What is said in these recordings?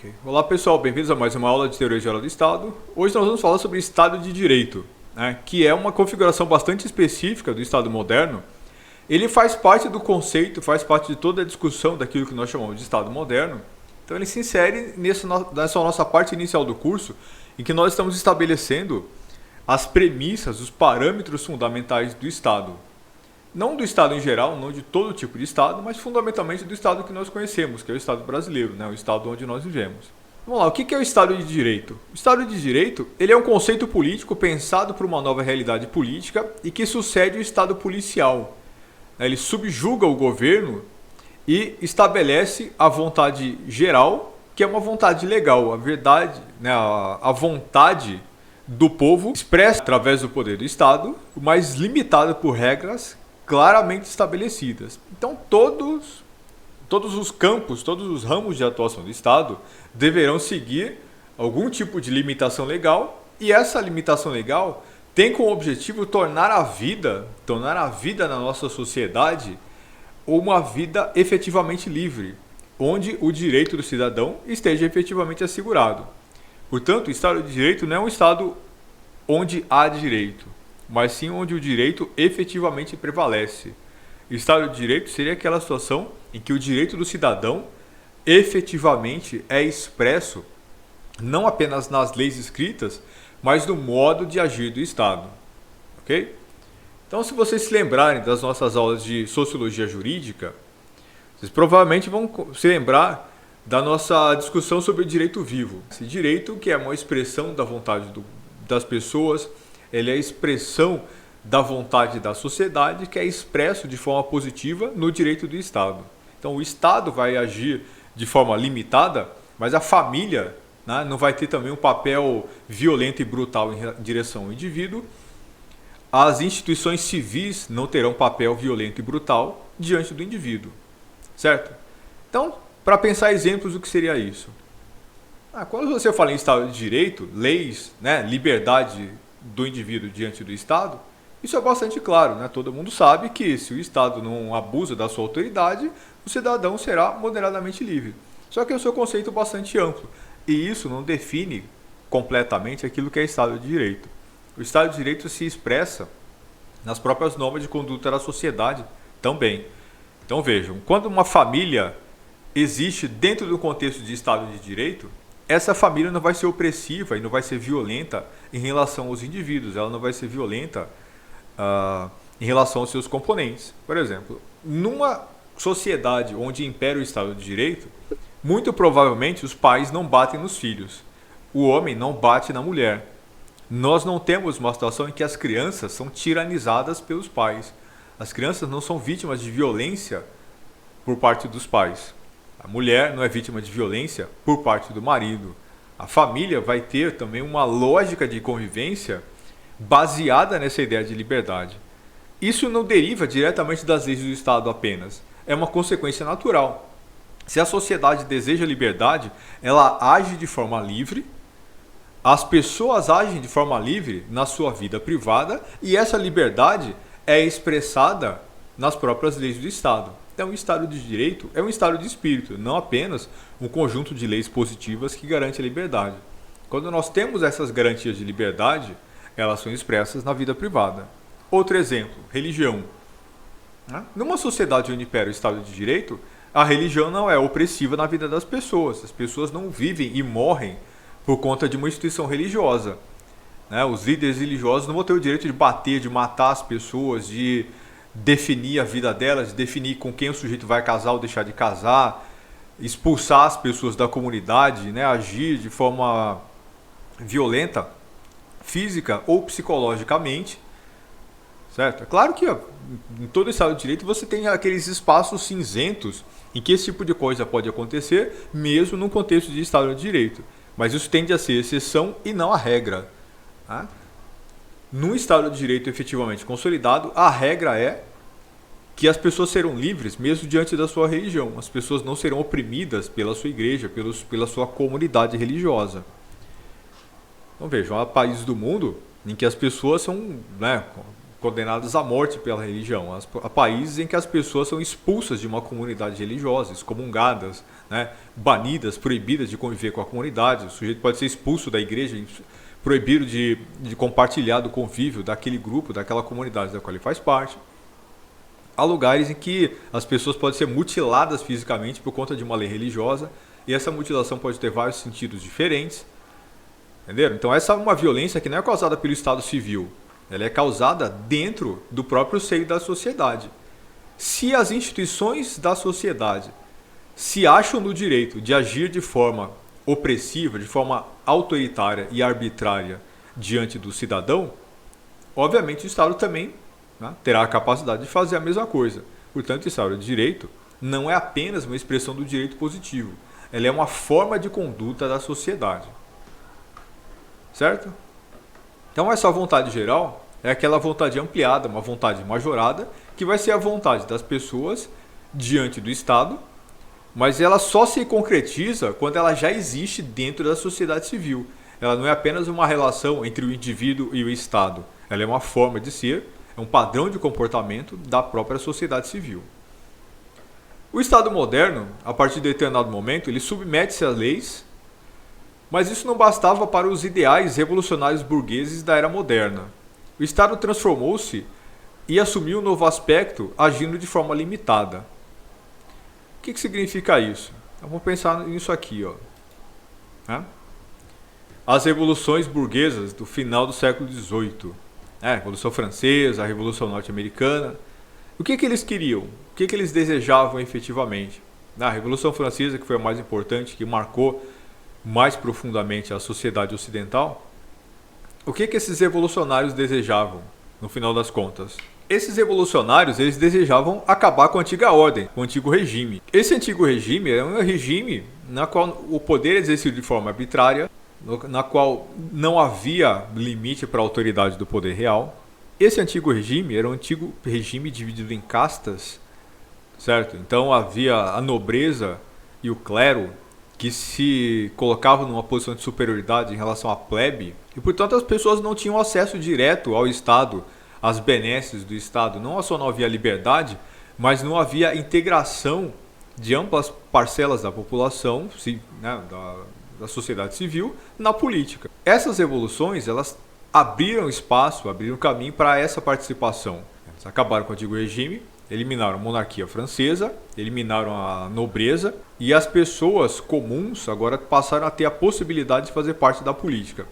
Ok. Olá pessoal, bem-vindos a mais uma aula de Teoria Geral do Estado. Hoje nós vamos falar sobre Estado de Direito, né, que é uma configuração bastante específica do Estado moderno. Ele faz parte do conceito, faz parte de toda a discussão daquilo que nós chamamos de Estado moderno. Então ele se insere nessa nossa parte inicial do curso, em que nós estamos estabelecendo as premissas, os parâmetros fundamentais do Estado. Não do Estado em geral, não de todo tipo de Estado, mas fundamentalmente do Estado que nós conhecemos, que é o Estado brasileiro, né? O Estado onde nós vivemos. Vamos lá, o que é o Estado de Direito? O Estado de Direito ele é um conceito político pensado por uma nova realidade política e que sucede o Estado policial. Ele subjuga o governo e estabelece a vontade geral, que é uma vontade legal, a verdade, né? A vontade do povo expressa através do poder do Estado, mas limitada por regras claramente estabelecidas. Então todos os campos, todos os ramos de atuação do Estado deverão seguir algum tipo de limitação legal, e essa limitação legal tem como objetivo tornar a vida na nossa sociedade uma vida efetivamente livre, onde o direito do cidadão esteja efetivamente assegurado. Portanto, o Estado de Direito não é um Estado onde há direito, mas sim onde o direito efetivamente prevalece. O Estado de Direito seria aquela situação em que o direito do cidadão efetivamente é expresso não apenas nas leis escritas, mas no modo de agir do Estado. Ok? Então, se vocês se lembrarem das nossas aulas de Sociologia Jurídica, vocês provavelmente vão se lembrar da nossa discussão sobre o direito vivo. Esse direito que é uma expressão da vontade das pessoas, ele é a expressão da vontade da sociedade, que é expresso de forma positiva no direito do Estado. Então o Estado vai agir de forma limitada, mas a família, né, não vai ter também um papel violento e brutal em direção ao indivíduo. As instituições civis não terão papel violento e brutal diante do indivíduo. Certo? Então, para pensar exemplos do que seria isso. Quando você fala em Estado de Direito, leis, né, liberdade do indivíduo diante do Estado, isso é bastante claro, né? Todo mundo sabe que se o Estado não abusa da sua autoridade, o cidadão será moderadamente livre. Só que é o seu conceito bastante amplo, e isso não define completamente aquilo que é Estado de Direito. O Estado de Direito se expressa nas próprias normas de conduta da sociedade também. Então vejam, quando uma família existe dentro do contexto de Estado de Direito, essa família não vai ser opressiva e não vai ser violenta em relação aos indivíduos, ela não vai ser violenta em relação aos seus componentes. Por exemplo, numa sociedade onde impera o Estado de Direito, muito provavelmente os pais não batem nos filhos, o homem não bate na mulher. Nós não temos uma situação em que as crianças são tiranizadas pelos pais. As crianças não são vítimas de violência por parte dos pais. A mulher não é vítima de violência por parte do marido. A família vai ter também uma lógica de convivência baseada nessa ideia de liberdade. Isso não deriva diretamente das leis do Estado apenas. É uma consequência natural. Se a sociedade deseja liberdade, ela age de forma livre, as pessoas agem de forma livre na sua vida privada, e essa liberdade é expressada nas próprias leis do Estado. Então, o Estado de Direito é um estado de espírito, não apenas um conjunto de leis positivas que garante a liberdade. Quando nós temos essas garantias de liberdade, elas são expressas na vida privada. Outro exemplo, religião. Numa sociedade onde impera o Estado de Direito, a religião não é opressiva na vida das pessoas. As pessoas não vivem e morrem por conta de uma instituição religiosa. Os líderes religiosos não vão ter o direito de bater, de matar as pessoas, de definir a vida delas, de definir com quem o sujeito vai casar ou deixar de casar, expulsar as pessoas da comunidade, agir de forma violenta, física ou psicologicamente. Certo? É claro que em todo Estado de Direito você tem aqueles espaços cinzentos em que esse tipo de coisa pode acontecer, mesmo num contexto de Estado de Direito. Mas isso tende a ser exceção e não a regra. Num Estado de Direito efetivamente consolidado, a regra é que as pessoas serão livres mesmo diante da sua religião. As pessoas não serão oprimidas pela sua igreja, pela sua comunidade religiosa. Então vejam, há países do mundo em que as pessoas são condenadas à morte pela religião. Há países em que as pessoas são expulsas de uma comunidade religiosa, excomungadas, né, banidas, proibidas de conviver com a comunidade. O sujeito pode ser expulso da igreja, proibido de compartilhar do convívio daquele grupo, daquela comunidade da qual ele faz parte. Há lugares em que as pessoas podem ser mutiladas fisicamente por conta de uma lei religiosa, e essa mutilação pode ter vários sentidos diferentes. Entenderam? Então essa é uma violência que não é causada pelo Estado civil, ela é causada dentro do próprio seio da sociedade. Se as instituições da sociedade se acham no direito de agir de forma opressiva, de forma autoritária e arbitrária diante do cidadão, obviamente o Estado também, né, terá a capacidade de fazer a mesma coisa. Portanto, o Estado de Direito não é apenas uma expressão do direito positivo, ela é uma forma de conduta da sociedade. Certo? Então essa vontade geral é aquela vontade ampliada, uma vontade majorada, que vai ser a vontade das pessoas diante do Estado, mas ela só se concretiza quando ela já existe dentro da sociedade civil. Ela não é apenas uma relação entre o indivíduo e o Estado, ela é uma forma de ser, é um padrão de comportamento da própria sociedade civil. O Estado moderno, a partir de determinado momento, ele submete-se às leis, mas isso não bastava para os ideais revolucionários burgueses da era moderna. O Estado transformou-se e assumiu um novo aspecto, agindo de forma limitada. O que significa isso? Então, vamos pensar nisso aqui. As revoluções burguesas do final do século XVIII. A Revolução Francesa, a Revolução Norte-Americana. O que eles queriam? O que eles desejavam efetivamente? A Revolução Francesa, que foi a mais importante, que marcou mais profundamente a sociedade ocidental, o que esses revolucionários desejavam, no final das contas? Esses revolucionários, eles desejavam acabar com a antiga ordem, com o antigo regime. Esse antigo regime era um regime na qual o poder era exercido de forma arbitrária, na qual não havia limite para a autoridade do poder real. Esse antigo regime era um antigo regime dividido em castas, certo? Então havia a nobreza e o clero, que se colocavam numa posição de superioridade em relação à plebe, e portanto as pessoas não tinham acesso direto ao Estado, às benesses do Estado. Não só não havia liberdade, mas não havia integração de amplas parcelas da população, da sociedade civil, na política. Essas revoluções, elas abriram espaço, abriram caminho para essa participação. Elas acabaram com o antigo regime, eliminaram a monarquia francesa, eliminaram a nobreza, e as pessoas comuns agora passaram a ter a possibilidade de fazer parte da política.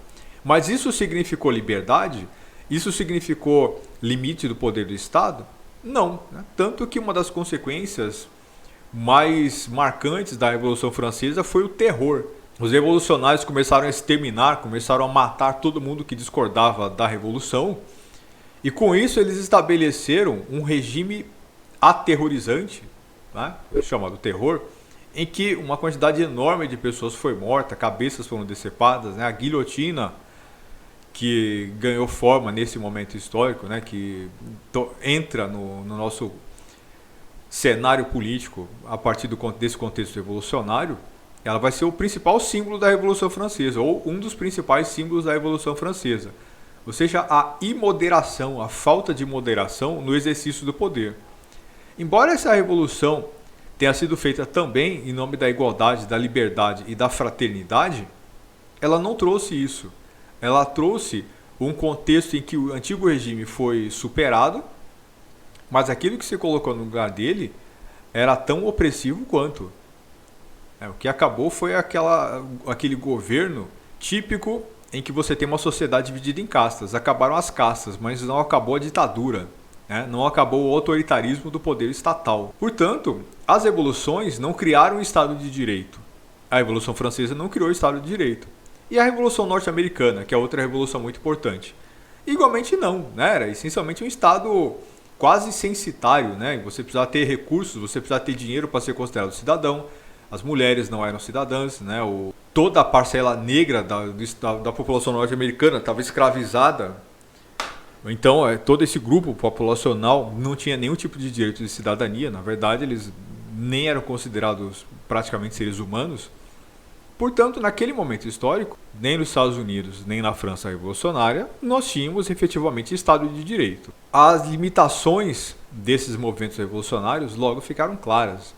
Mas isso significou liberdade? Isso significou limite do poder do Estado? Não. Tanto que uma das consequências mais marcantes da Revolução Francesa foi o terror. Os revolucionários começaram a exterminar, começaram a matar todo mundo que discordava da Revolução, e com isso eles estabeleceram um regime aterrorizante, chamado terror, em que uma quantidade enorme de pessoas foi morta, cabeças foram decepadas, a guilhotina, que ganhou forma nesse momento histórico, que entra no nosso cenário político a partir desse contexto revolucionário, ela vai ser o principal símbolo da Revolução Francesa, ou um dos principais símbolos da Revolução Francesa. Ou seja, a imoderação, a falta de moderação no exercício do poder. Embora essa revolução tenha sido feita também em nome da igualdade, da liberdade e da fraternidade, ela não trouxe isso. Ela trouxe um contexto em que o antigo regime foi superado, mas aquilo que se colocou no lugar dele era tão opressivo quanto. O que acabou foi aquele governo típico em que você tem uma sociedade dividida em castas. Acabaram as castas, mas não acabou a ditadura. Não acabou o autoritarismo do poder estatal. Portanto, as revoluções não criaram um Estado de Direito. A Revolução Francesa não criou o Estado de Direito. E a Revolução Norte-Americana, que é outra revolução muito importante, igualmente não. Era essencialmente um Estado quase censitário. Você precisava ter recursos, você precisava ter dinheiro para ser considerado cidadão. As mulheres não eram cidadãs. Toda a parcela negra da população norte-americana estava escravizada. Então, todo esse grupo populacional não tinha nenhum tipo de direito de cidadania. Na verdade, eles nem eram considerados praticamente seres humanos. Portanto, naquele momento histórico, nem nos Estados Unidos, nem na França revolucionária, nós tínhamos efetivamente Estado de Direito. As limitações desses movimentos revolucionários logo ficaram claras.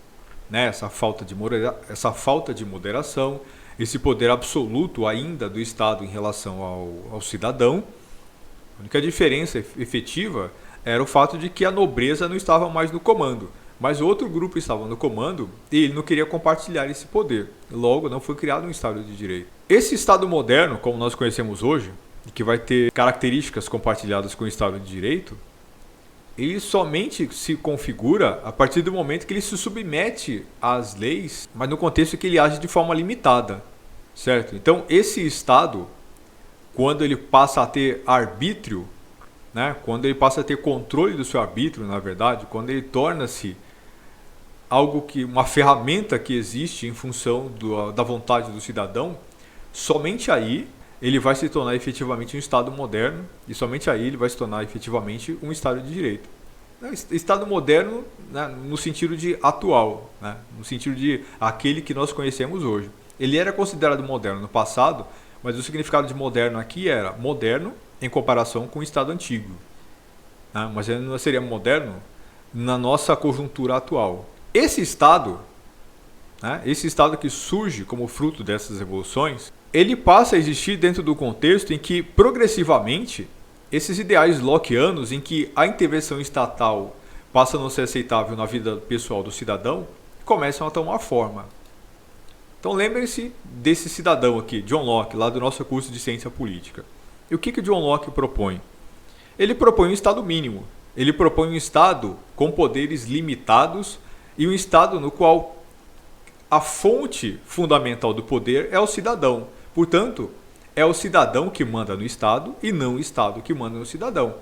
né, essa falta de moderação, esse poder absoluto ainda do Estado em relação ao cidadão. A única diferença efetiva era o fato de que a nobreza não estava mais no comando, mas outro grupo estava no comando e ele não queria compartilhar esse poder. Logo, não foi criado um Estado de Direito. Esse Estado moderno, como nós conhecemos hoje, que vai ter características compartilhadas com o Estado de Direito, ele somente se configura a partir do momento que ele se submete às leis, mas no contexto que ele age de forma limitada, certo? Então, esse Estado, quando ele passa a ter arbítrio, né, quando ele passa a ter controle do seu arbítrio, na verdade, quando ele torna-se uma ferramenta que existe em função da vontade do cidadão, somente aí ele vai se tornar efetivamente um Estado moderno e somente aí ele vai se tornar efetivamente um Estado de Direito. Estado moderno, né, no sentido de atual, né, no sentido de aquele que nós conhecemos hoje. Ele era considerado moderno no passado, mas o significado de moderno aqui era moderno em comparação com o Estado antigo. Né, mas ele não seria moderno na nossa conjuntura atual. Esse Estado que surge como fruto dessas revoluções, ele passa a existir dentro do contexto em que, progressivamente, esses ideais lockeanos em que a intervenção estatal passa a não ser aceitável na vida pessoal do cidadão, começam a tomar forma. Então lembrem-se desse cidadão aqui, John Locke, lá do nosso curso de Ciência Política. E o que John Locke propõe? Ele propõe um Estado mínimo. Ele propõe um Estado com poderes limitados e um Estado no qual a fonte fundamental do poder é o cidadão. Portanto, é o cidadão que manda no Estado e não o Estado que manda no cidadão.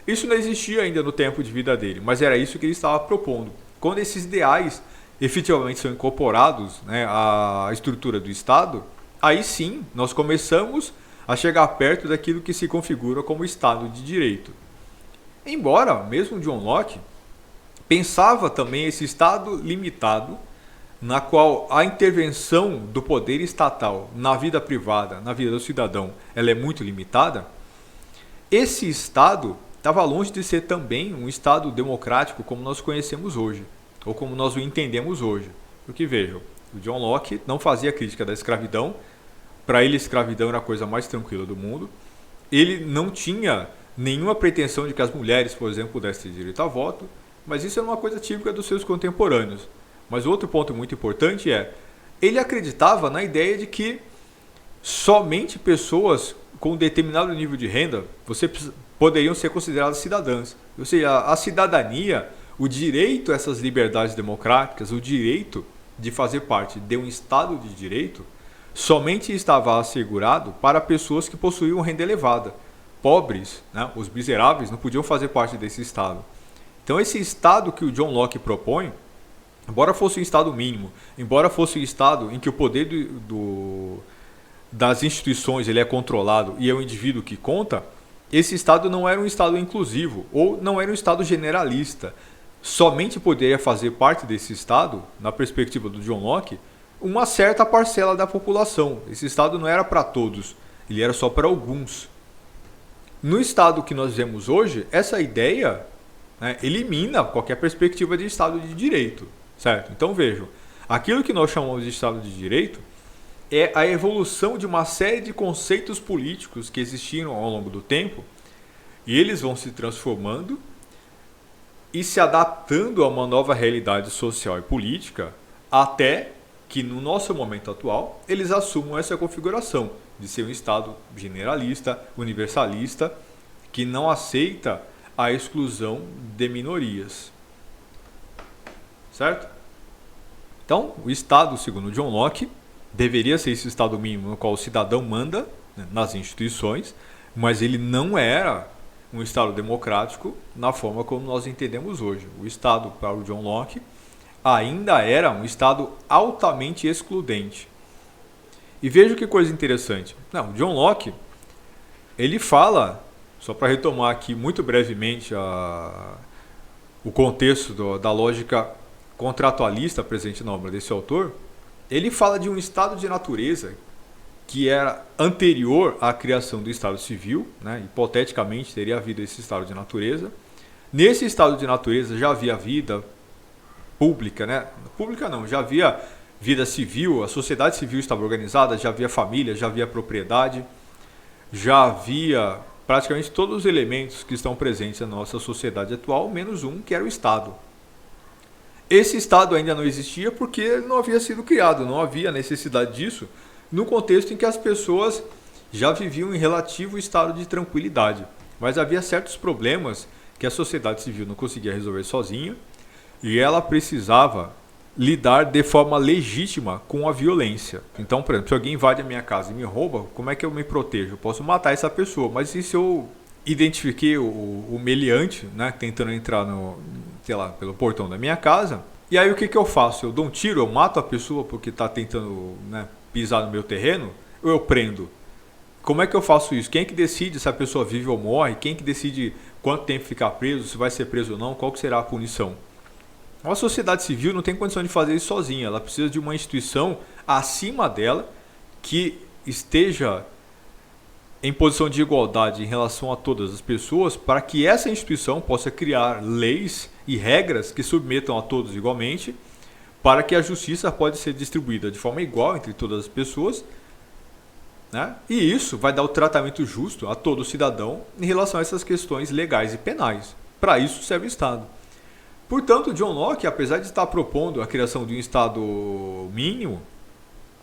Isso não existia ainda no tempo de vida dele, mas era isso que ele estava propondo. Quando esses ideais efetivamente são incorporados, né, à estrutura do Estado, aí sim nós começamos a chegar perto daquilo que se configura como Estado de Direito. Embora mesmo John Locke pensava também esse Estado limitado, na qual a intervenção do poder estatal na vida privada, na vida do cidadão, ela é muito limitada, esse Estado estava longe de ser também um Estado democrático como nós conhecemos hoje, ou como nós o entendemos hoje. Porque vejam, o John Locke não fazia crítica da escravidão, para ele a escravidão era a coisa mais tranquila do mundo, ele não tinha nenhuma pretensão de que as mulheres, por exemplo, pudessem ter direito a voto, mas isso é uma coisa típica dos seus contemporâneos. Mas outro ponto muito importante é, ele acreditava na ideia de que somente pessoas com determinado nível de renda poderiam ser consideradas cidadãs. Ou seja, a cidadania, o direito a essas liberdades democráticas, o direito de fazer parte de um Estado de Direito, somente estava assegurado para pessoas que possuíam renda elevada. Pobres, né, os miseráveis, não podiam fazer parte desse Estado. Então esse Estado que o John Locke propõe, embora fosse um Estado mínimo, embora fosse um Estado em que o poder das instituições ele é controlado e é o indivíduo que conta, esse Estado não era um Estado inclusivo ou não era um Estado generalista. Somente poderia fazer parte desse Estado, na perspectiva do John Locke, uma certa parcela da população. Esse Estado não era para todos, ele era só para alguns. No Estado que nós vemos hoje, essa ideia, né, elimina qualquer perspectiva de Estado de Direito. Certo? Então vejam, aquilo que nós chamamos de Estado de Direito é a evolução de uma série de conceitos políticos que existiram ao longo do tempo e eles vão se transformando e se adaptando a uma nova realidade social e política até que no nosso momento atual eles assumam essa configuração de ser um Estado generalista, universalista, que não aceita a exclusão de minorias. Certo? Então, o Estado, segundo John Locke, deveria ser esse Estado mínimo no qual o cidadão manda, né, nas instituições, mas ele não era um Estado democrático na forma como nós entendemos hoje. O Estado, para o John Locke, ainda era um Estado altamente excludente. E veja que coisa interessante. Não, o John Locke, ele fala, só para retomar aqui muito brevemente o contexto da lógica contratualista presente na obra desse autor, ele fala de um estado de natureza que era anterior à criação do Estado Civil, né? Hipoteticamente teria havido esse estado de natureza. Nesse estado de natureza já havia vida pública, né? Pública não, já havia vida civil, a sociedade civil estava organizada, já havia família, já havia propriedade, já havia praticamente todos os elementos que estão presentes na nossa sociedade atual, menos um, que era o Estado. Esse Estado ainda não existia porque não havia sido criado, não havia necessidade disso, no contexto em que as pessoas já viviam em relativo estado de tranquilidade. Mas havia certos problemas que a sociedade civil não conseguia resolver sozinha e ela precisava lidar de forma legítima com a violência. Então, por exemplo, se alguém invade a minha casa e me rouba, como é que eu me protejo? Eu posso matar essa pessoa, mas e se eu identifiquei o meliante, né, tentando entrar pelo portão da minha casa, e aí o que eu faço? Eu dou um tiro, eu mato a pessoa porque está tentando, né, pisar no meu terreno, ou eu prendo? Como é que eu faço isso? Quem é que decide se a pessoa vive ou morre? Quem é que decide quanto tempo ficar preso, se vai ser preso ou não? Qual que será a punição? A sociedade civil não tem condição de fazer isso sozinha. Ela precisa de uma instituição acima dela que esteja em posição de igualdade em relação a todas as pessoas, para que essa instituição possa criar leis e regras que submetam a todos igualmente, para que a justiça pode ser distribuída de forma igual entre todas as pessoas, né? E isso vai dar o tratamento justo a todo cidadão em relação a essas questões legais e penais. Para isso serve o Estado. Portanto, John Locke, apesar de estar propondo a criação de um Estado mínimo,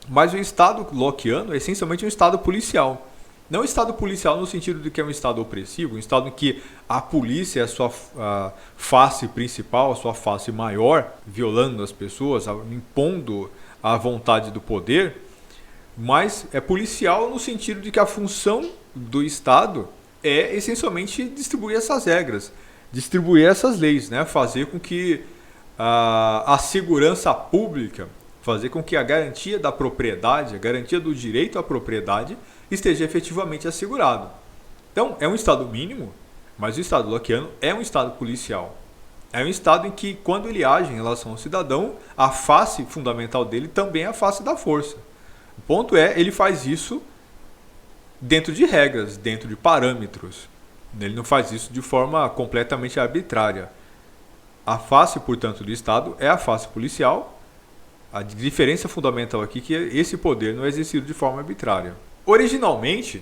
mas o Estado lockeano é essencialmente um Estado policial. Não um Estado policial no sentido de que é um Estado opressivo, um Estado em que a polícia é a sua face principal, a sua face maior, violando as pessoas, impondo a vontade do poder, mas é policial no sentido de que a função do Estado é essencialmente distribuir essas regras, distribuir essas leis, né? Fazer com que a segurança pública, fazer com que a garantia da propriedade, a garantia do direito à propriedade esteja efetivamente assegurado. Então, é um Estado mínimo, mas o Estado lockeano é um Estado policial. É um Estado em que, quando ele age em relação ao cidadão, a face fundamental dele também é a face da força. O ponto é, ele faz isso dentro de regras, dentro de parâmetros. Ele não faz isso de forma completamente arbitrária. A face, portanto, do Estado é a face policial. A diferença fundamental aqui é que esse poder não é exercido de forma arbitrária. Originalmente,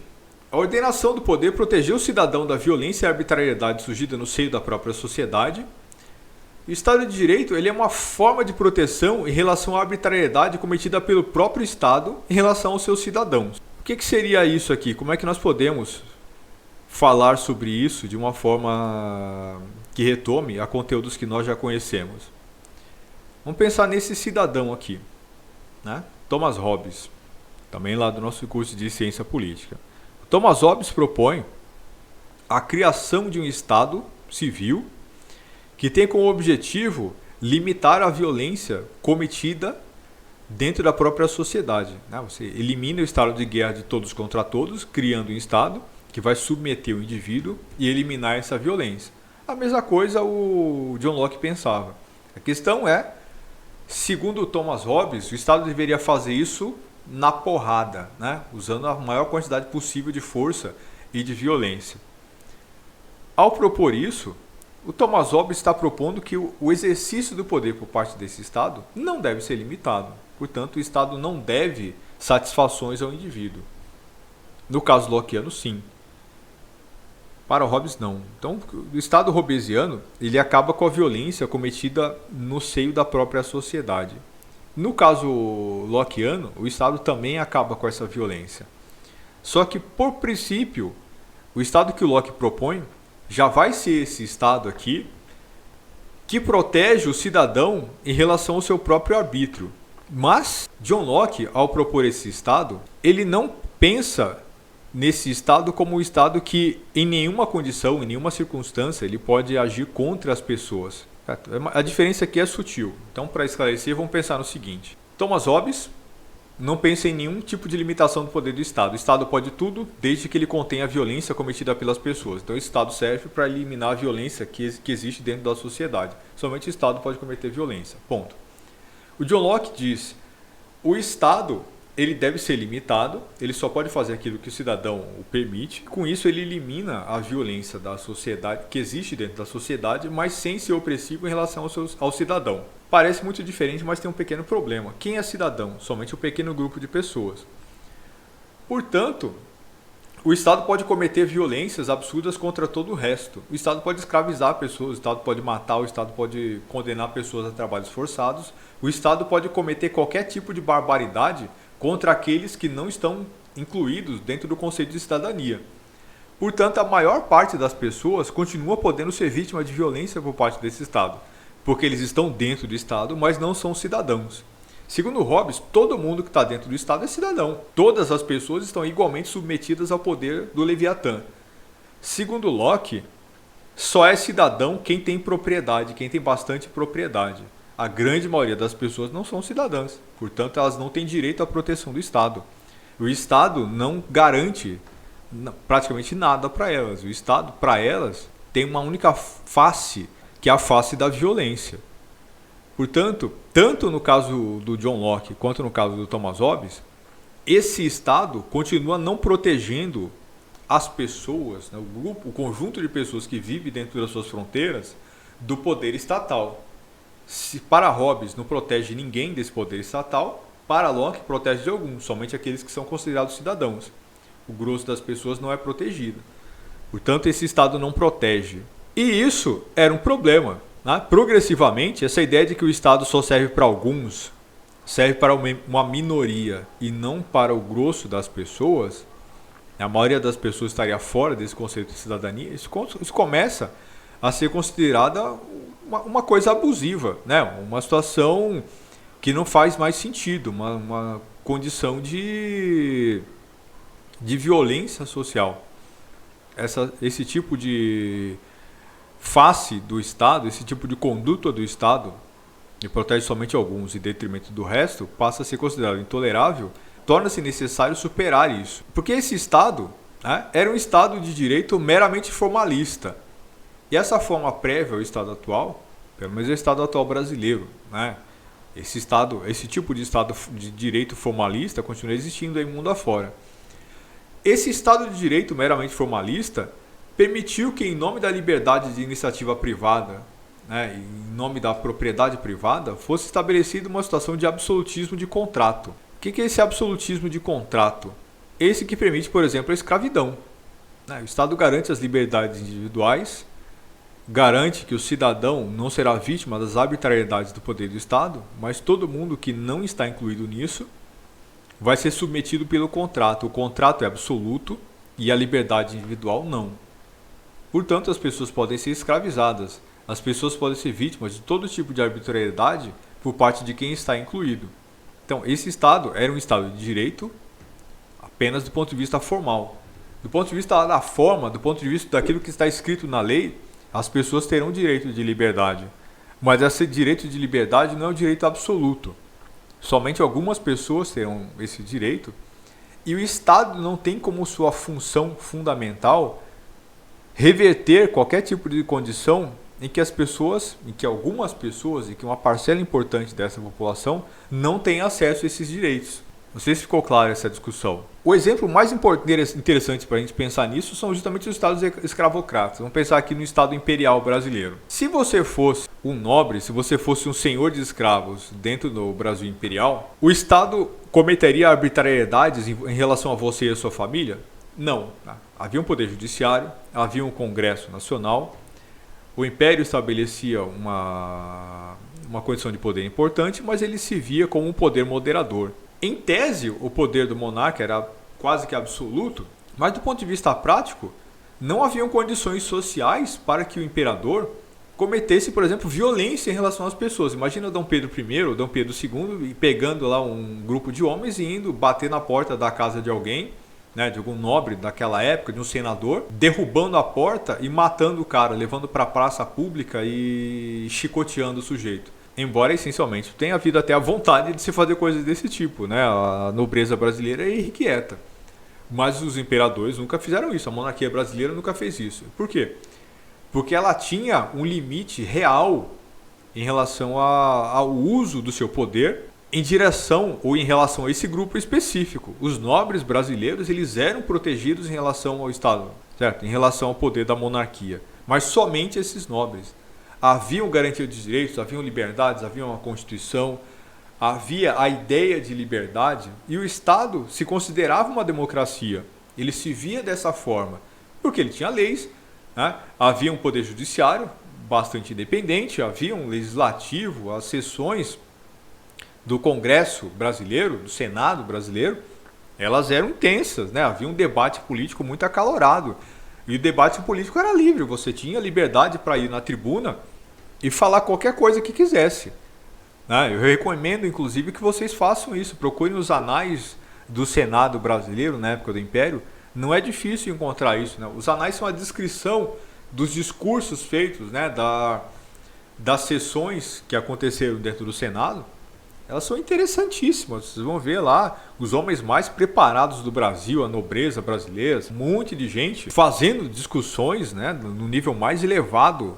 a ordenação do poder protegeu o cidadão da violência e arbitrariedade surgida no seio da própria sociedade. O Estado de Direito ele é uma forma de proteção em relação à arbitrariedade cometida pelo próprio Estado em relação aos seus cidadãos. O que seria isso aqui? Como é que nós podemos falar sobre isso de uma forma que retome a conteúdos que nós já conhecemos? Vamos pensar nesse cidadão aqui, né? Thomas Hobbes, também lá do nosso curso de Ciência Política. Thomas Hobbes propõe a criação de um Estado civil que tem como objetivo limitar a violência cometida dentro da própria sociedade, né? Você elimina o estado de guerra de todos contra todos, criando um Estado que vai submeter o indivíduo e eliminar essa violência. A mesma coisa o John Locke pensava. A questão é, segundo Thomas Hobbes, o Estado deveria fazer isso na porrada, né? Usando a maior quantidade possível de força e de violência. Ao propor isso, o Thomas Hobbes está propondo que o exercício do poder por parte desse Estado não deve ser limitado. Portanto, o Estado não deve satisfações ao indivíduo. No caso lockeano, sim. Para Hobbes, não. Então, o Estado hobbesiano ele acaba com a violência cometida no seio da própria sociedade. No caso lockeano, o Estado também acaba com essa violência. Só que, por princípio, o Estado que o Locke propõe já vai ser esse Estado aqui que protege o cidadão em relação ao seu próprio arbítrio. Mas John Locke, ao propor esse Estado, ele não pensa nesse Estado como um Estado que em nenhuma condição, em nenhuma circunstância, ele pode agir contra as pessoas. A diferença aqui é sutil. Então, para esclarecer, vamos pensar no seguinte. Thomas Hobbes não pensa em nenhum tipo de limitação do poder do Estado. O Estado pode tudo, desde que ele contenha a violência cometida pelas pessoas. Então, o Estado serve para eliminar a violência que existe dentro da sociedade. Somente o Estado pode cometer violência. Ponto. O John Locke diz: o Estado ele deve ser limitado, ele só pode fazer aquilo que o cidadão o permite. Com isso, ele elimina a violência da sociedade, que existe dentro da sociedade, mas sem ser opressivo em relação ao cidadão. Parece muito diferente, mas tem um pequeno problema. Quem é cidadão? Somente um pequeno grupo de pessoas. Portanto, o Estado pode cometer violências absurdas contra todo o resto. O Estado pode escravizar pessoas, o Estado pode matar, o Estado pode condenar pessoas a trabalhos forçados, o Estado pode cometer qualquer tipo de barbaridade contra aqueles que não estão incluídos dentro do conceito de cidadania. Portanto, a maior parte das pessoas continua podendo ser vítima de violência por parte desse Estado, porque eles estão dentro do Estado, mas não são cidadãos. Segundo Hobbes, todo mundo que está dentro do Estado é cidadão. Todas as pessoas estão igualmente submetidas ao poder do Leviatã. Segundo Locke, só é cidadão quem tem propriedade, quem tem bastante propriedade. A grande maioria das pessoas não são cidadãs, portanto elas não têm direito à proteção do Estado. O Estado não garante praticamente nada para elas. O Estado, para elas, tem uma única face, que é a face da violência. Portanto, tanto no caso do John Locke quanto no caso do Thomas Hobbes, esse Estado continua não protegendo as pessoas, né, o conjunto de pessoas que vive dentro das suas fronteiras, do poder estatal. Se para Hobbes não protege ninguém desse poder estatal, para Locke protege de alguns, somente aqueles que são considerados cidadãos. O grosso das pessoas não é protegido. Portanto, esse Estado não protege. E isso era um problema. Né? Progressivamente, essa ideia de que o Estado só serve para alguns, serve para uma minoria e não para o grosso das pessoas, a maioria das pessoas estaria fora desse conceito de cidadania, isso começa a ser considerada uma coisa abusiva, né? Uma situação que não faz mais sentido, uma condição de violência social. Esse tipo de face do Estado, esse tipo de conduta do Estado, que protege somente alguns em detrimento do resto, passa a ser considerado intolerável, torna-se necessário superar isso. Porque esse Estado, né, era um Estado de direito meramente formalista. E essa forma prévia ao Estado atual, pelo menos é o Estado atual brasileiro, né? Esse tipo de Estado de direito formalista continua existindo aí mundo afora. Esse Estado de direito meramente formalista permitiu que, em nome da liberdade de iniciativa privada, né, em nome da propriedade privada, fosse estabelecida uma situação de absolutismo de contrato. O que é esse absolutismo de contrato? Esse que permite, por exemplo, a escravidão. O Estado garante as liberdades individuais, garante que o cidadão não será vítima das arbitrariedades do poder do Estado, mas todo mundo que não está incluído nisso vai ser submetido pelo contrato. O contrato é absoluto e a liberdade individual não. Portanto, as pessoas podem ser escravizadas, as pessoas podem ser vítimas de todo tipo de arbitrariedade por parte de quem está incluído. Então, esse Estado era um Estado de direito apenas do ponto de vista formal. Do ponto de vista da forma, do ponto de vista daquilo que está escrito na lei, as pessoas terão direito de liberdade. Mas esse direito de liberdade não é um direito absoluto. Somente algumas pessoas terão esse direito. E o Estado não tem como sua função fundamental reverter qualquer tipo de condição em que algumas pessoas e que uma parcela importante dessa população não tem acesso a esses direitos. Não sei se ficou clara essa discussão. O exemplo mais interessante para a gente pensar nisso são justamente os estados escravocratas. Vamos pensar aqui no Estado Imperial brasileiro. Se você fosse um nobre, se você fosse um senhor de escravos dentro do Brasil Imperial, o Estado cometeria arbitrariedades em relação a você e a sua família? Não. Havia um poder judiciário, havia um Congresso Nacional, o Império estabelecia uma condição de poder importante, mas ele se via como um poder moderador. Em tese, o poder do monarca era quase que absoluto, mas do ponto de vista prático, não haviam condições sociais para que o imperador cometesse, por exemplo, violência em relação às pessoas. Imagina Dom Pedro I ou Dom Pedro II pegando lá um grupo de homens e indo bater na porta da casa de alguém, né, de algum nobre daquela época, de um senador, derrubando a porta e matando o cara, levando para a praça pública e chicoteando o sujeito. Embora, essencialmente, tenha havido até a vontade de se fazer coisas desse tipo, né? A nobreza brasileira é irrequieta. Mas os imperadores nunca fizeram isso, a monarquia brasileira nunca fez isso. Por quê? Porque ela tinha um limite real em relação ao uso do seu poder em direção ou em relação a esse grupo específico. Os nobres brasileiros, eles eram protegidos em relação ao Estado, certo? Em relação ao poder da monarquia, mas somente esses nobres. Haviam garantia de direitos, haviam liberdades, havia uma Constituição, havia a ideia de liberdade, e o Estado se considerava uma democracia. Ele se via dessa forma, porque ele tinha leis, né? Havia um poder judiciário bastante independente, havia um legislativo, as sessões do Congresso brasileiro, do Senado brasileiro, elas eram intensas, né? Havia um debate político muito acalorado. E o debate político era livre, você tinha liberdade para ir na tribuna e falar qualquer coisa que quisesse. Né? Eu recomendo, inclusive, que vocês façam isso. Procurem nos anais do Senado brasileiro, na época do Império. Não é difícil encontrar isso. Né? Os anais são a descrição dos discursos feitos, né? Das sessões que aconteceram dentro do Senado. Elas são interessantíssimas. Vocês vão ver lá os homens mais preparados do Brasil, a nobreza brasileira, um monte de gente fazendo discussões, né, no nível mais elevado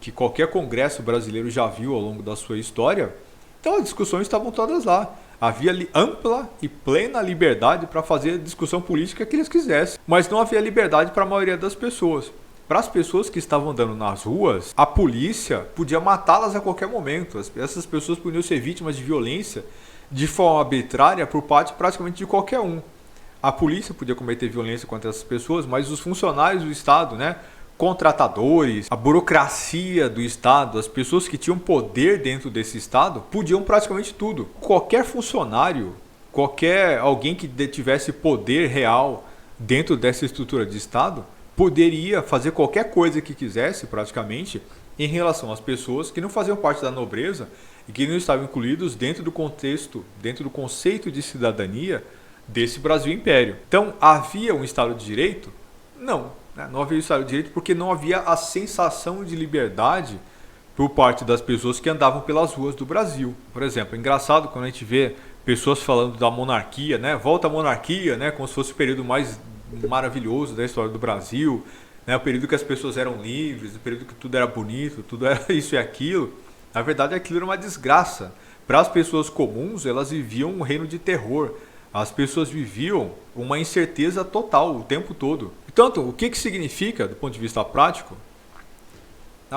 que qualquer congresso brasileiro já viu ao longo da sua história. Então as discussões estavam todas lá. Havia ampla e plena liberdade para fazer a discussão política que eles quisessem, mas não havia liberdade para a maioria das pessoas. Para as pessoas que estavam andando nas ruas, a polícia podia matá-las a qualquer momento. Essas pessoas podiam ser vítimas de violência de forma arbitrária por parte praticamente de qualquer um. A polícia podia cometer violência contra essas pessoas, mas os funcionários do Estado, né, contratadores, a burocracia do Estado, as pessoas que tinham poder dentro desse Estado, podiam praticamente tudo. Qualquer funcionário, qualquer alguém que tivesse poder real dentro dessa estrutura de Estado, poderia fazer qualquer coisa que quisesse, praticamente, em relação às pessoas que não faziam parte da nobreza e que não estavam incluídos dentro do contexto, dentro do conceito de cidadania desse Brasil Império. Então, havia um Estado de Direito? Não, né? Não havia um Estado de Direito porque não havia a sensação de liberdade por parte das pessoas que andavam pelas ruas do Brasil. Por exemplo, é engraçado quando a gente vê pessoas falando da monarquia, né? Volta à monarquia, né? Como se fosse o período mais maravilhoso da história do Brasil, né? O período que as pessoas eram livres, o período que tudo era bonito, tudo era isso e aquilo. Na verdade, aquilo era uma desgraça. Para as pessoas comuns, elas viviam um reino de terror. As pessoas viviam uma incerteza total o tempo todo. Portanto, o que significa, do ponto de vista prático?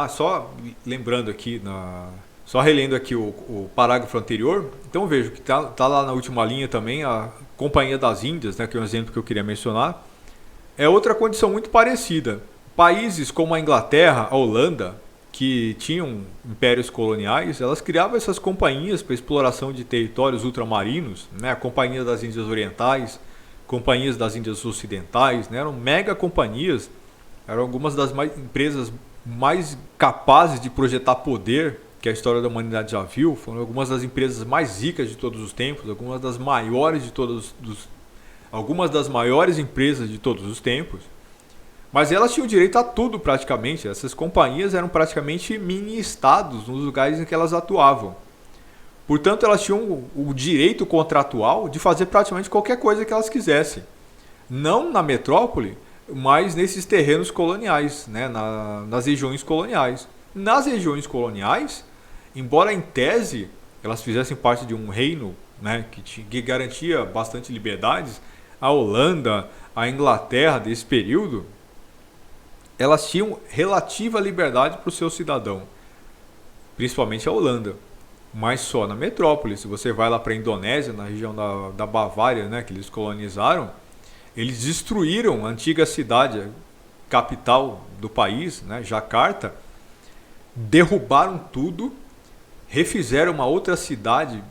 Só lembrando aqui, só relendo aqui o parágrafo anterior, então vejo que tá lá na última linha também a Companhia das Índias, né, que é um exemplo que eu queria mencionar, é outra condição muito parecida. Países como a Inglaterra, a Holanda, que tinham impérios coloniais, elas criavam essas companhias para exploração de territórios ultramarinos, né, a Companhia das Índias Orientais, Companhias das Índias Ocidentais, né, eram mega companhias, eram algumas das empresas mais capazes de projetar poder que a história da humanidade já viu, foram algumas das empresas mais ricas de todos os tempos, algumas das maiores empresas de todos os tempos, mas elas tinham direito a tudo praticamente. Essas companhias eram praticamente mini-estados nos lugares em que elas atuavam. Portanto, elas tinham o direito contratual de fazer praticamente qualquer coisa que elas quisessem. Não na metrópole, mas nesses terrenos coloniais, né? Nas regiões coloniais. Nas regiões coloniais, embora em tese elas fizessem parte de um reino, né, que garantia bastante liberdades, a Holanda, a Inglaterra desse período, elas tinham relativa liberdade para o seu cidadão, principalmente a Holanda, mas só na metrópole. Se você vai lá para a Indonésia, na região da Bavária, né, que eles colonizaram, eles destruíram a antiga cidade, capital do país, né, Jacarta, derrubaram tudo, refizeram uma outra cidade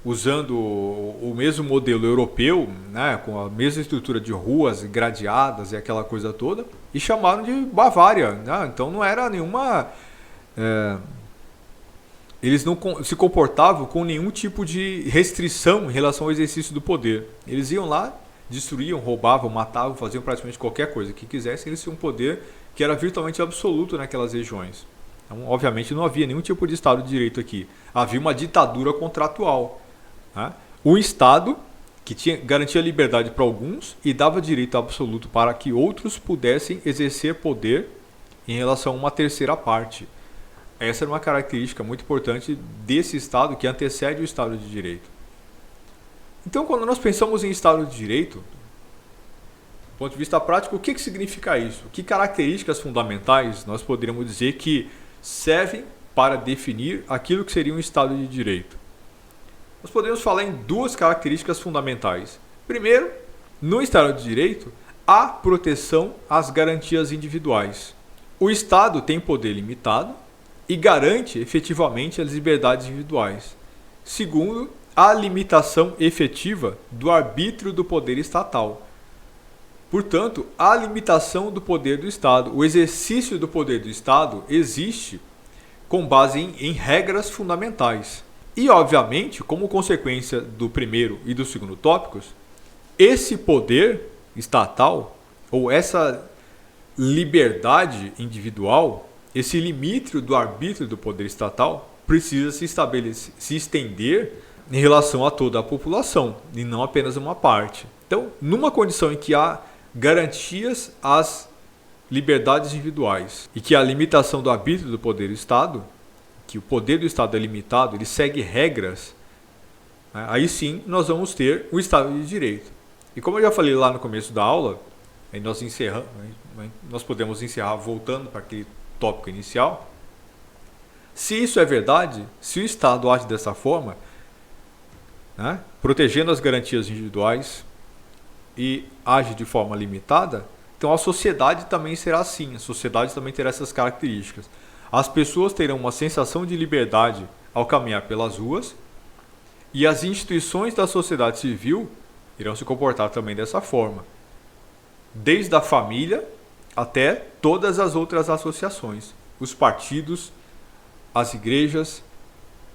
usando o mesmo modelo europeu, né, com a mesma estrutura de ruas gradeadas e aquela coisa toda, e chamaram de Bavária. Né? Então não era nenhuma... eles não se comportavam com nenhum tipo de restrição em relação ao exercício do poder. Eles iam lá, destruíam, roubavam, matavam, faziam praticamente qualquer coisa que quisessem. Eles tinham um poder que era virtualmente absoluto naquelas regiões. Então, obviamente, não havia nenhum tipo de Estado de Direito aqui. Havia uma ditadura contratual. Né? Um Estado que garantia liberdade para alguns e dava direito absoluto para que outros pudessem exercer poder em relação a uma terceira parte. Essa era uma característica muito importante desse Estado que antecede o Estado de Direito. Então, quando nós pensamos em Estado de Direito, do ponto de vista prático, o que significa isso? Que características fundamentais nós poderíamos dizer que servem para definir aquilo que seria um Estado de Direito? Nós podemos falar em duas características fundamentais. Primeiro, no Estado de Direito, há proteção às garantias individuais. O Estado tem poder limitado e garante efetivamente as liberdades individuais. Segundo, a limitação efetiva do arbítrio do poder estatal. Portanto, a limitação do poder do Estado, o exercício do poder do Estado existe com base em regras fundamentais. E, obviamente, como consequência do primeiro e do segundo tópicos, esse poder estatal, ou essa liberdade individual, esse limite do arbítrio do poder estatal, precisa se estabelecer, se estender em relação a toda a população, e não apenas uma parte. Então, numa condição em que há garantias às liberdades individuais e que a limitação do arbítrio do poder do Estado, que o poder do Estado é limitado, ele segue regras, né? Aí sim nós vamos ter o Estado de Direito. E como eu já falei lá no começo da aula, aí nós podemos encerrar voltando para aquele tópico inicial. Se isso é verdade, se o Estado age dessa forma, né, protegendo as garantias individuais e age de forma limitada, então a sociedade também será assim, a sociedade também terá essas características. As pessoas terão uma sensação de liberdade ao caminhar pelas ruas e as instituições da sociedade civil irão se comportar também dessa forma, desde a família até todas as outras associações, os partidos, as igrejas,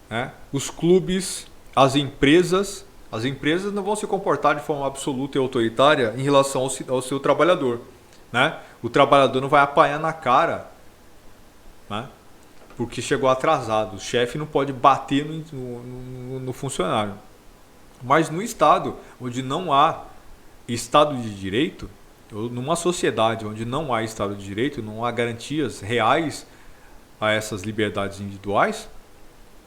né, os clubes, as empresas. As empresas não vão se comportar de forma absoluta e autoritária em relação ao seu trabalhador, né? O trabalhador não vai apanhar na cara, né, porque chegou atrasado. O chefe não pode bater no funcionário. Mas no Estado, onde não há Estado de Direito, ou numa sociedade onde não há Estado de Direito, não há garantias reais a essas liberdades individuais,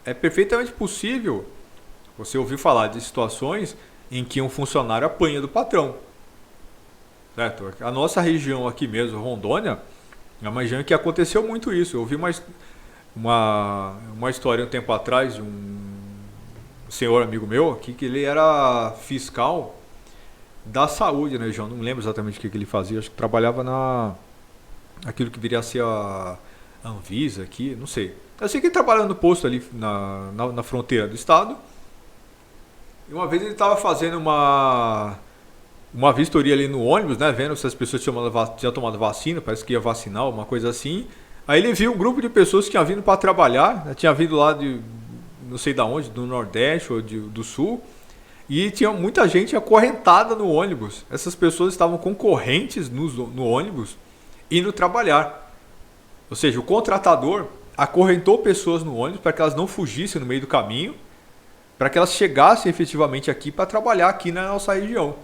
é perfeitamente possível você ouvir falar de situações em que um funcionário apanha do patrão. Certo? A nossa região aqui mesmo, Rondônia, é uma região em que aconteceu muito isso. Eu ouvi uma história um tempo atrás de um senhor amigo meu aqui, que ele era fiscal da saúde na região. Não lembro exatamente o que ele fazia. Acho que trabalhava aquilo que viria a ser a Anvisa aqui, não sei. Eu sei que ele trabalhava no posto ali na fronteira do estado. E uma vez ele estava fazendo uma vistoria ali no ônibus, né, vendo se as pessoas tinham tomado vacina, parece que ia vacinar, uma coisa assim. Aí ele viu um grupo de pessoas que tinham vindo para trabalhar, né, tinha vindo lá de não sei da onde, do Nordeste ou do Sul, e tinha muita gente acorrentada no ônibus. Essas pessoas estavam com correntes no ônibus indo trabalhar. Ou seja, o contratador acorrentou pessoas no ônibus para que elas não fugissem no meio do caminho, para que elas chegassem efetivamente aqui para trabalhar aqui na nossa região.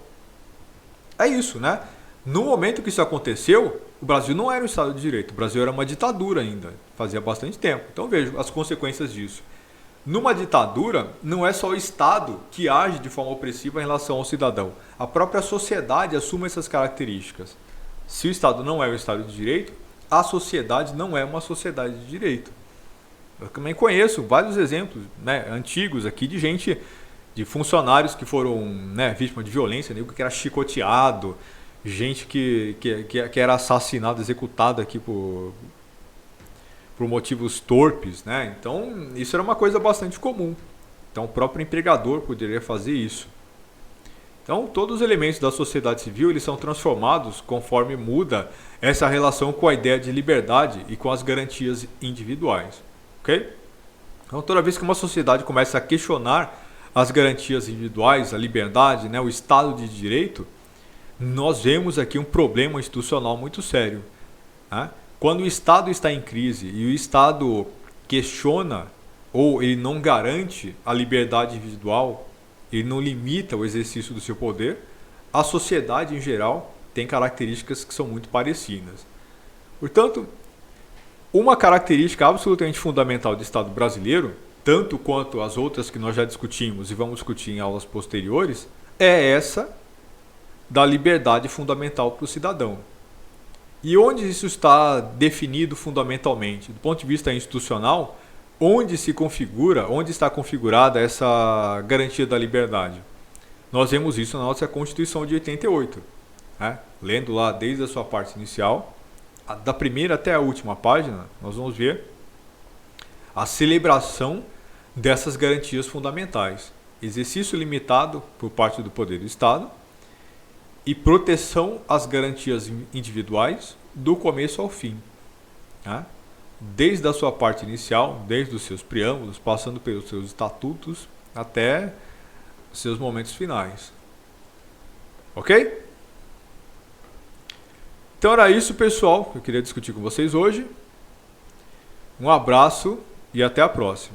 É isso, né? No momento que isso aconteceu, o Brasil não era um Estado de Direito, o Brasil era uma ditadura ainda, fazia bastante tempo. Então vejo as consequências disso. Numa ditadura, não é só o Estado que age de forma opressiva em relação ao cidadão. A própria sociedade assume essas características. Se o Estado não é um Estado de Direito, a sociedade não é uma sociedade de direito. Eu também conheço vários exemplos, né, antigos aqui de gente, de funcionários que foram, né, vítimas de violência, nego que era chicoteado, gente que era assassinado, executado aqui por motivos torpes, né? Então isso era uma coisa bastante comum. Então o próprio empregador poderia fazer isso. Então todos os elementos da sociedade civil eles são transformados conforme muda essa relação com a ideia de liberdade e com as garantias individuais. Ok? Então toda vez que uma sociedade começa a questionar as garantias individuais, a liberdade, né, o Estado de Direito, nós vemos aqui um problema institucional muito sério, né? Quando o Estado está em crise e o Estado questiona ou ele não garante a liberdade individual, ele não limita o exercício do seu poder, a sociedade em geral tem características que são muito parecidas. Portanto, Uma característica absolutamente fundamental do Estado brasileiro, tanto quanto as outras que nós já discutimos e vamos discutir em aulas posteriores, é essa da liberdade fundamental para o cidadão. E onde isso está definido fundamentalmente? Do ponto de vista institucional, onde está configurada essa garantia da liberdade? Nós vemos isso na nossa Constituição de 88. Né? Lendo lá desde a sua parte inicial, da primeira até a última página, nós vamos ver a celebração dessas garantias fundamentais. Exercício limitado por parte do poder do Estado e proteção às garantias individuais do começo ao fim. Né? Desde a sua parte inicial, desde os seus preâmbulos, passando pelos seus estatutos, até seus momentos finais. Ok? Então era isso, pessoal, que eu queria discutir com vocês hoje. Um abraço e até a próxima.